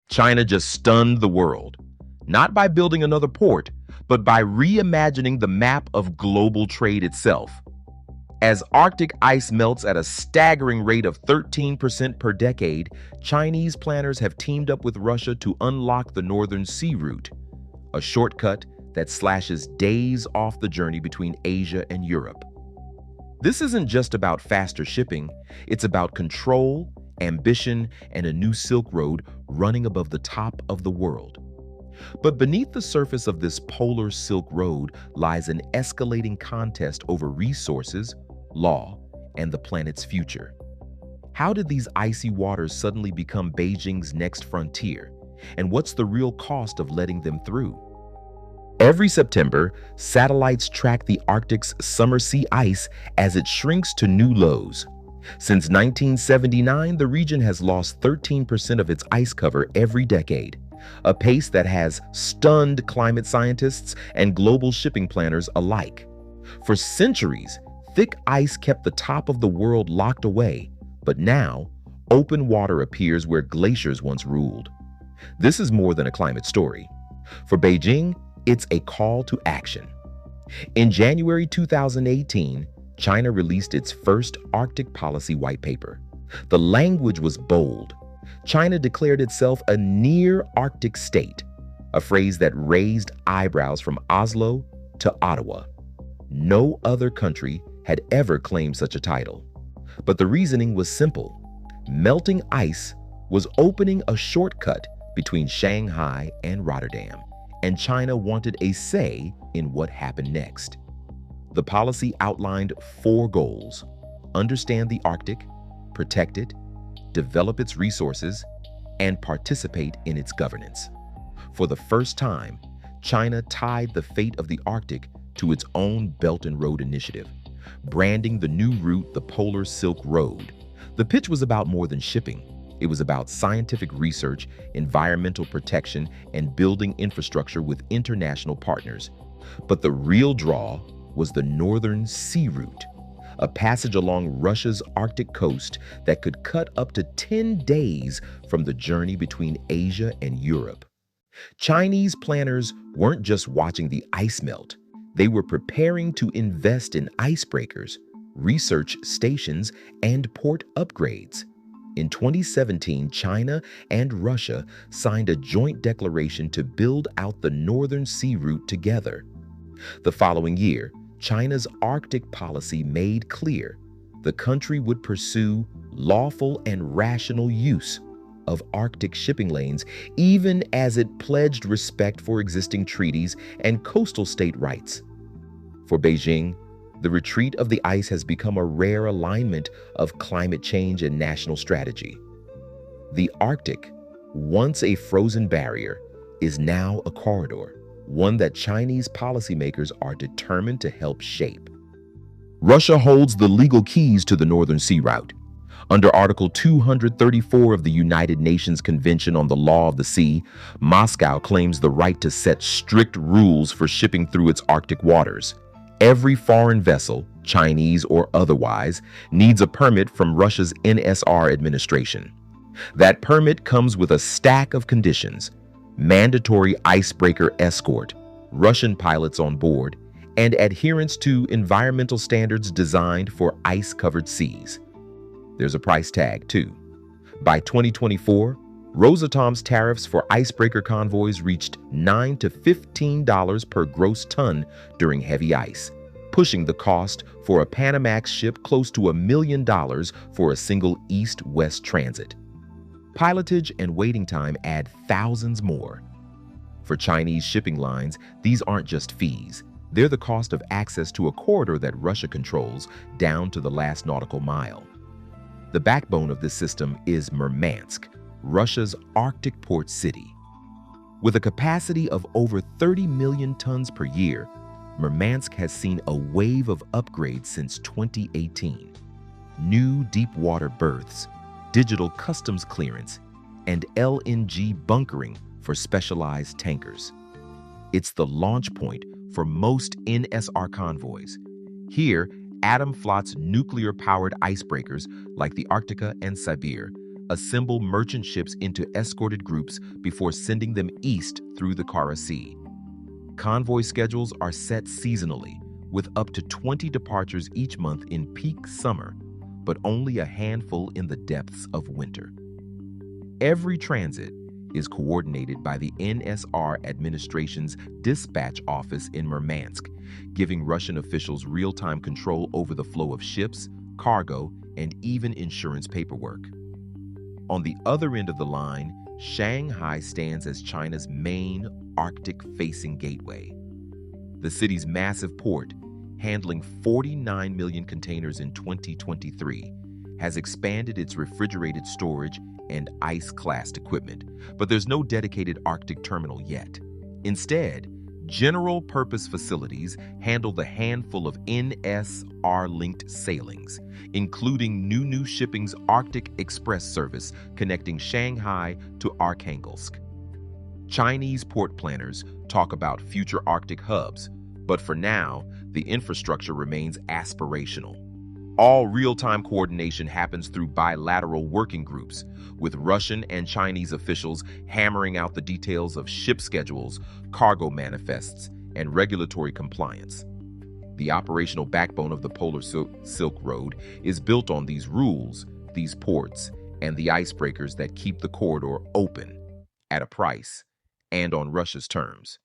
China just stunned the world, not by building another port, but by reimagining the map of global trade itself. As Arctic ice melts at a staggering rate of 13% per decade, Chinese planners have teamed up with Russia to unlock the Northern Sea Route, a shortcut that slashes days off the journey between Asia and Europe. This isn't just about faster shipping, it's about control, ambition, and a new Silk Road running above the top of the world. But beneath the surface of this polar Silk Road lies an escalating contest over resources, law, and the planet's future. How did these icy waters suddenly become Beijing's next frontier? And what's the real cost of letting them through? Every September, satellites track the Arctic's summer sea ice as it shrinks to new lows. Since 1979, the region has lost 13% of its ice cover every decade, a pace that has stunned climate scientists and global shipping planners alike. For centuries, thick ice kept the top of the world locked away, but now, open water appears where glaciers once ruled. This is more than a climate story. For Beijing, it's a call to action. In January 2018, China released its first Arctic policy white paper. The language was bold. China declared itself a near-Arctic state, a phrase that raised eyebrows from Oslo to Ottawa. No other country had ever claimed such a title. But the reasoning was simple. Melting ice was opening a shortcut between Shanghai and Rotterdam, and China wanted a say in what happened next. The policy outlined 4 goals: understand the Arctic, protect it, develop its resources, and participate in its governance. For the first time, China tied the fate of the Arctic to its own Belt and Road Initiative, branding the new route the Polar Silk Road. The pitch was about more than shipping. It was about scientific research, environmental protection, and building infrastructure with international partners. But the real draw was the Northern Sea Route, a passage along Russia's Arctic coast that could cut up to 10 days from the journey between Asia and Europe. Chinese planners weren't just watching the ice melt. They were preparing to invest in icebreakers, research stations, and port upgrades. In 2017, China and Russia signed a joint declaration to build out the Northern Sea Route together. The following year, China's Arctic policy made clear the country would pursue lawful and rational use of Arctic shipping lanes, even as it pledged respect for existing treaties and coastal state rights. For Beijing, the retreat of the ice has become a rare alignment of climate change and national strategy. The Arctic, once a frozen barrier, is now a corridor, one that Chinese policymakers are determined to help shape. Russia holds the legal keys to the Northern Sea Route. Under Article 234 of the United Nations Convention on the Law of the Sea, Moscow claims the right to set strict rules for shipping through its Arctic waters. Every foreign vessel, Chinese or otherwise, needs a permit from Russia's NSR administration. That permit comes with a stack of conditions: mandatory icebreaker escort, Russian pilots on board, and adherence to environmental standards designed for ice-covered seas. There's a price tag, too. By 2024, Rosatom's tariffs for icebreaker convoys reached $9 to $15 per gross ton during heavy ice, pushing the cost for a Panamax ship close to $1 million for a single east-west transit. Pilotage and waiting time add thousands more. For Chinese shipping lines, these aren't just fees. They're the cost of access to a corridor that Russia controls down to the last nautical mile. The backbone of this system is Murmansk, Russia's Arctic port city. With a capacity of over 30 million tons per year, Murmansk has seen a wave of upgrades since 2018. New deep-water berths, digital customs clearance, and LNG bunkering for specialized tankers. It's the launch point for most NSR convoys. Here, Atomflot's nuclear-powered icebreakers, like the Arktika and Sibir, assemble merchant ships into escorted groups before sending them east through the Kara Sea. Convoy schedules are set seasonally, with up to 20 departures each month in peak summer, but only a handful in the depths of winter. Every transit is coordinated by the NSR administration's dispatch office in Murmansk, giving Russian officials real-time control over the flow of ships, cargo, and even insurance paperwork. On the other end of the line, Shanghai stands as China's main Arctic-facing gateway. The city's massive port, handling 49 million containers in 2023, has expanded its refrigerated storage and ice-classed equipment, but there's no dedicated Arctic terminal yet. Instead, general-purpose facilities handle the handful of NSR-linked sailings, including Nunu Shipping's Arctic Express service connecting Shanghai to Arkhangelsk. Chinese port planners talk about future Arctic hubs, but for now, the infrastructure remains aspirational. All real-time coordination happens through bilateral working groups, with Russian and Chinese officials hammering out the details of ship schedules, cargo manifests, and regulatory compliance. The operational backbone of the Polar Silk Road is built on these rules, these ports, and the icebreakers that keep the corridor open, at a price, and on Russia's terms.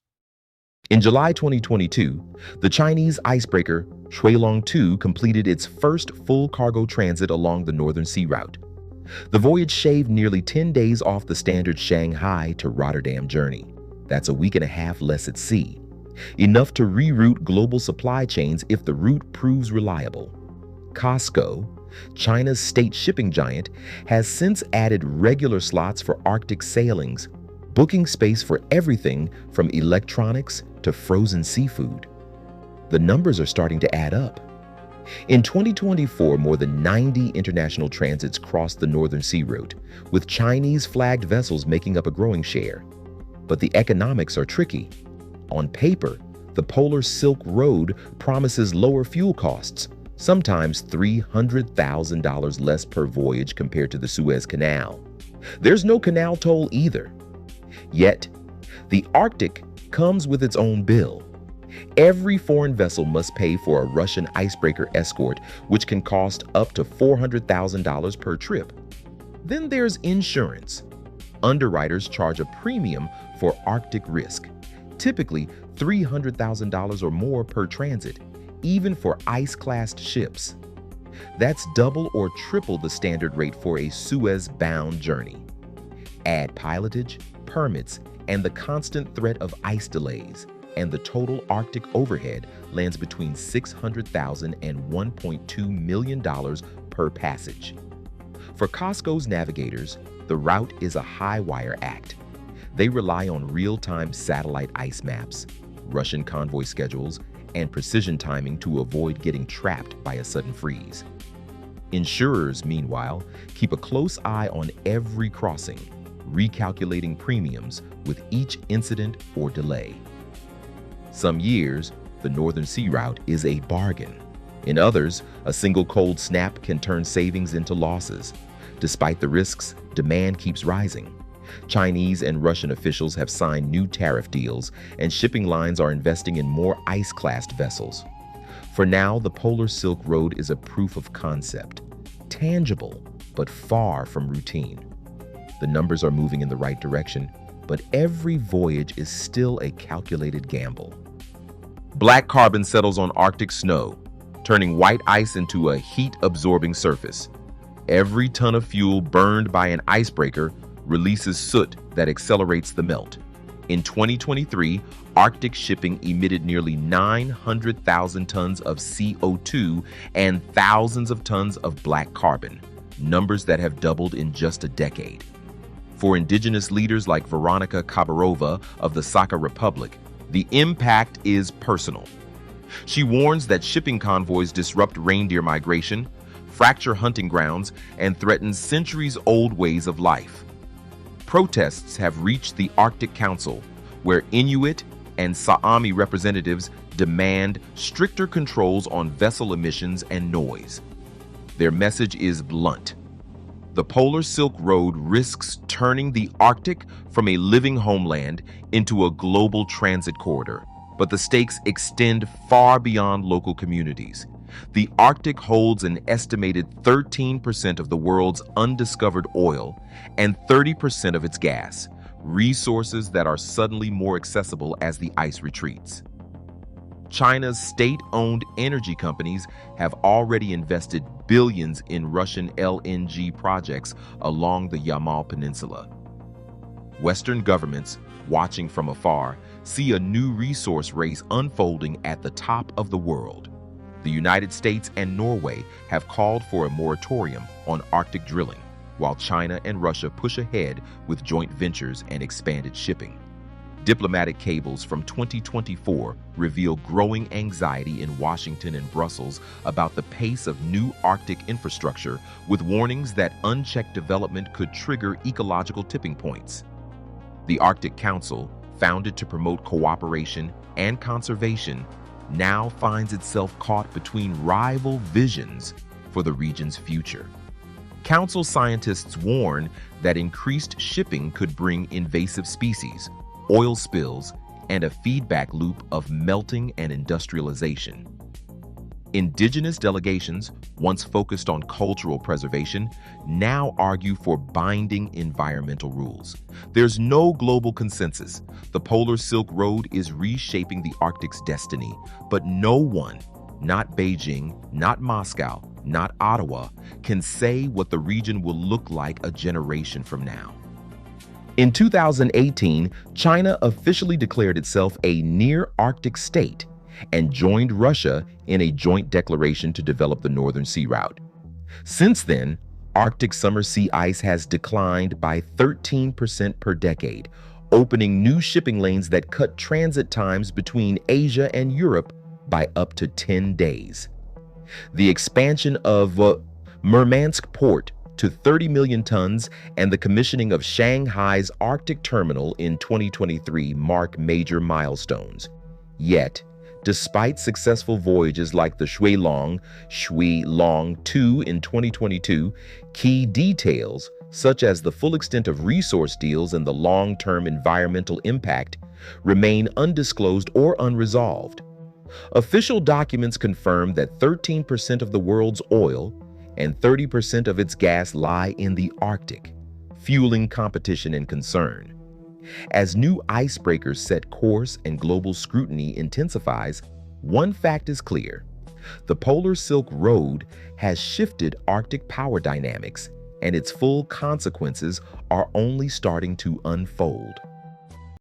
In July 2022, the Chinese icebreaker Shuilong 2 completed its first full cargo transit along the Northern Sea route. The voyage shaved nearly 10 days off the standard Shanghai to Rotterdam journey. That's a week and a half less at sea, enough to reroute global supply chains if the route proves reliable. COSCO, China's state shipping giant, has since added regular slots for Arctic sailings, booking space for everything from electronics to frozen seafood. The numbers are starting to add up. In 2024, more than 90 international transits crossed the Northern Sea route, with Chinese-flagged vessels making up a growing share. But the economics are tricky. On paper, the Polar Silk Road promises lower fuel costs, sometimes $300,000 less per voyage compared to the Suez Canal. There's no canal toll either. Yet, the Arctic comes with its own bill. Every foreign vessel must pay for a Russian icebreaker escort, which can cost up to $400,000 per trip. Then there's insurance. Underwriters charge a premium for Arctic risk, typically $300,000 or more per transit, even for ice-classed ships. That's double or triple the standard rate for a Suez-bound journey. Add pilotage, permits, and the constant threat of ice delays, and the total Arctic overhead lands between $600,000 and $1.2 million per passage. For COSCO's navigators, the route is a high-wire act. They rely on real-time satellite ice maps, Russian convoy schedules, and precision timing to avoid getting trapped by a sudden freeze. Insurers, meanwhile, keep a close eye on every crossing, recalculating premiums with each incident or delay. Some years, the Northern Sea route is a bargain. In others, a single cold snap can turn savings into losses. Despite the risks, demand keeps rising. Chinese and Russian officials have signed new tariff deals, and shipping lines are investing in more ice-classed vessels. For now, the Polar Silk Road is a proof of concept, tangible, but far from routine. The numbers are moving in the right direction, but every voyage is still a calculated gamble. Black carbon settles on Arctic snow, turning white ice into a heat-absorbing surface. Every ton of fuel burned by an icebreaker releases soot that accelerates the melt. In 2023, Arctic shipping emitted nearly 900,000 tons of CO2 and thousands of tons of black carbon, numbers that have doubled in just a decade. For indigenous leaders like Veronika Khabarova of the Sakha Republic, the impact is personal. She warns that shipping convoys disrupt reindeer migration, fracture hunting grounds, and threaten centuries-old ways of life. Protests have reached the Arctic Council, where Inuit and Sami representatives demand stricter controls on vessel emissions and noise. Their message is blunt. The Polar Silk Road risks turning the Arctic from a living homeland into a global transit corridor, but the stakes extend far beyond local communities. The Arctic holds an estimated 13% of the world's undiscovered oil and 30% of its gas, resources that are suddenly more accessible as the ice retreats. China's state-owned energy companies have already invested billions in Russian LNG projects along the Yamal Peninsula. Western governments, watching from afar, see a new resource race unfolding at the top of the world. The United States and Norway have called for a moratorium on Arctic drilling, while China and Russia push ahead with joint ventures and expanded shipping. Diplomatic cables from 2024 reveal growing anxiety in Washington and Brussels about the pace of new Arctic infrastructure, with warnings that unchecked development could trigger ecological tipping points. The Arctic Council, founded to promote cooperation and conservation, now finds itself caught between rival visions for the region's future. Council scientists warn that increased shipping could bring invasive species, oil spills, and a feedback loop of melting and industrialization. Indigenous delegations, once focused on cultural preservation, now argue for binding environmental rules. There's no global consensus. The Polar Silk Road is reshaping the Arctic's destiny, but no one, not Beijing, not Moscow, not Ottawa, can say what the region will look like a generation from now. In 2018, China officially declared itself a near-Arctic state and joined Russia in a joint declaration to develop the Northern Sea Route. Since then, Arctic summer sea ice has declined by 13% per decade, opening new shipping lanes that cut transit times between Asia and Europe by up to 10 days. The expansion of Murmansk port to 30 million tons and the commissioning of Shanghai's Arctic terminal in 2023 mark major milestones. Yet, despite successful voyages like the Shuilong 2 in 2022, key details, such as the full extent of resource deals and the long-term environmental impact, remain undisclosed or unresolved. Official documents confirm that 13% of the world's oil and 30% of its gas lie in the Arctic, fueling competition and concern. As new icebreakers set course and global scrutiny intensifies, one fact is clear: the Polar Silk Road has shifted Arctic power dynamics, and its full consequences are only starting to unfold.